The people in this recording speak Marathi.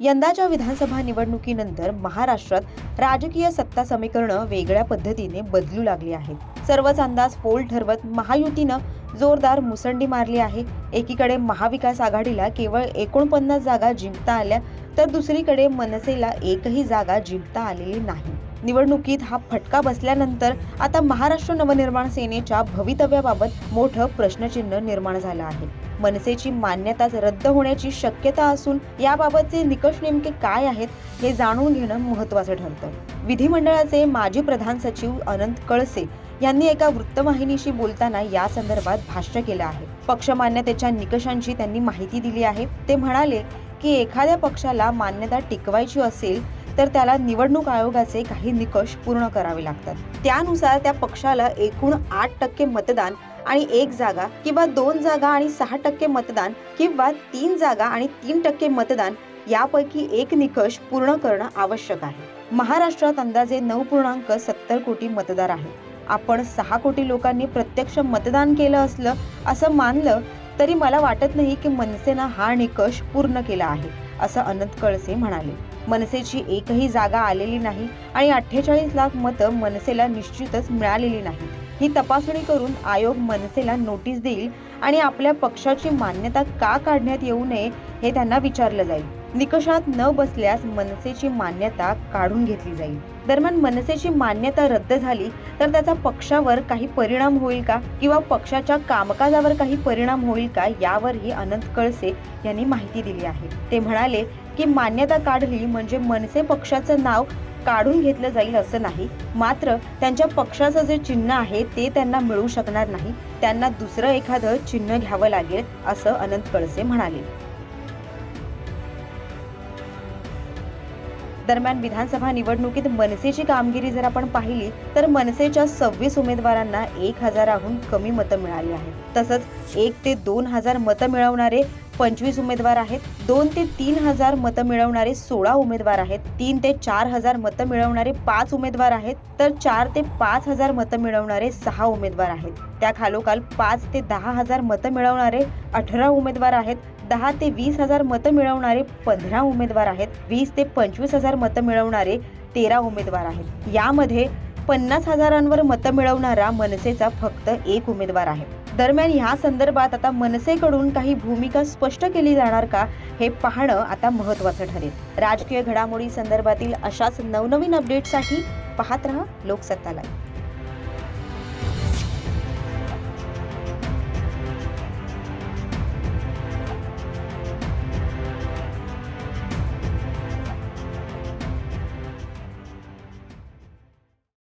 यंदाच्या विधानसभा निवडणुकीनंतर महाराष्ट्रात राजकीय सत्ता समीकरणं वेगळ्या पद्धतीने बदलू लागली आहेत। सर्वच अंदाज पोल ठरवत महायुतीनं जोरदार मुसंडी मारली आहे। एकीकडे महाविकास आघाडीला केवळ 49 जागा जिंकता आल्या, तर दुसरीकडे मनसेला एकही जागा जिंकता आलेली नाही। निवडणुकीत हा फटका बसल्यानंतर आता महाराष्ट्र नवनिर्माण सेनेच्या भवितव्याबाबत मोठं प्रश्नचिन्ह निर्माण झालं आहे। मनसेची मान्यताच रद्द होण्याची शक्यता असून याबाबतचे निकष नेमके काय आहेत हे जाणून घेणं महत्त्वाचं ठरतं। विधिमंडळाचे माजी प्रधान सचिव अनंत कळसे यांनी एका वृत्तवाहिनीशी बोलताना या संदर्भात भाष्य केलं आहे। पक्ष मान्यतेच्या निकषांची त्यांनी माहिती दिली आहे। ते म्हणाले की एखाद्या पक्षाला मान्यता टिकवायची असेल तर त्याला निवडणूक आयोगाचे काही निकष पूर्ण करावे लागतात। त्यानुसार त्या पक्षाला एकूण 8% मतदान आणि 1 जागा किंवा 2 जागा आणि 6% मतदान किंवा 3 जागा आणि 3% मतदान यापैकी एक निकष पूर्ण करणं आवश्यक आहे। महाराष्ट्रात अंदाजे 9.70 कोटी मतदार आहेत। आपण 6 कोटी लोकांनी प्रत्यक्ष मतदान केलं असलं असं मानलं तरी मला वाटत नाही की मनसेनं हा निकष पूर्ण केला आहे, असं अनंत कळसे म्हणाले। मनसेची एकही जागा आलेली नाही आणि 48 लाख मतं मनसेला निश्चितच मिळालेली नाही। ही तपासणी करून आयोग मनसेला नोटीस देईल आणि आपल्या पक्षाची मान्यता का काढण्यात येऊ नये हे त्यांना विचारलं जाईल। निकषात न बसल्यास मनसेची मान्यता काढून घेतली जाईल। दरम्यान मनसेची मान्यता रद्द झाली तर त्याचा पक्षावर काही परिणाम होईल का किंवा पक्षाच्या कामकाजावर काही परिणाम होईल का यावरही अनंत कळसे यांनी माहिती दिली आहे। ते म्हणाले की मान्यता काढली म्हणजे मनसे पक्षाचं नाव काढून घेतलं जाईल असं नाही, मात्र त्यांच्या पक्षाचं जे चिन्ह आहे ते त्यांना मिळू शकणार नाही, त्यांना दुसरं एखादं चिन्ह घ्यावं लागेल असं अनंत कळसे म्हणाले। दरम्यान विधानसभा निवडणुकीत मनसेची कामगिरी जर आपण पाहिली तर मनसेच्या 26 उमेदवारांना 1000हून कमी मतं मिळाली आहेत। तसंच 1 ते 2000 मतं मिळवणारे 25 उमेदवार आहेत, 2 ते 3000 मतं मिळवणारे 16 उमेदवार आहेत, 3 ते 4000 मतं मिळवणारे 5 उमेदवार आहेत, तर 4 ते 5000 मतं मिळवणारे 6 उमेदवार आहेत। त्या खालोखाल 5 ते 10000 मतं मिळवणारे 18 उमेदवार आहेत, 10 ते 20000 मतं मिळवणारे 15 उमेदवार आहेत, 20 ते 25000 मतं मिळवणारे 13 उमेदवार आहेत। यामध्ये 50,000वर मतं मिळवणारा मनसेचा फक्त 1 उमेदवार आहे। दरम्यान या संदर्भात आता मनसेकडून काही भूमिका स्पष्ट केली जाणार का हे पाहणं आता महत्त्वाचं ठरेल। राजकीय घडामोडी संदर्भातील अशाच नवनवीन अपडेटसाठी पाहत रहा लोकसत्ता लाईव्ह।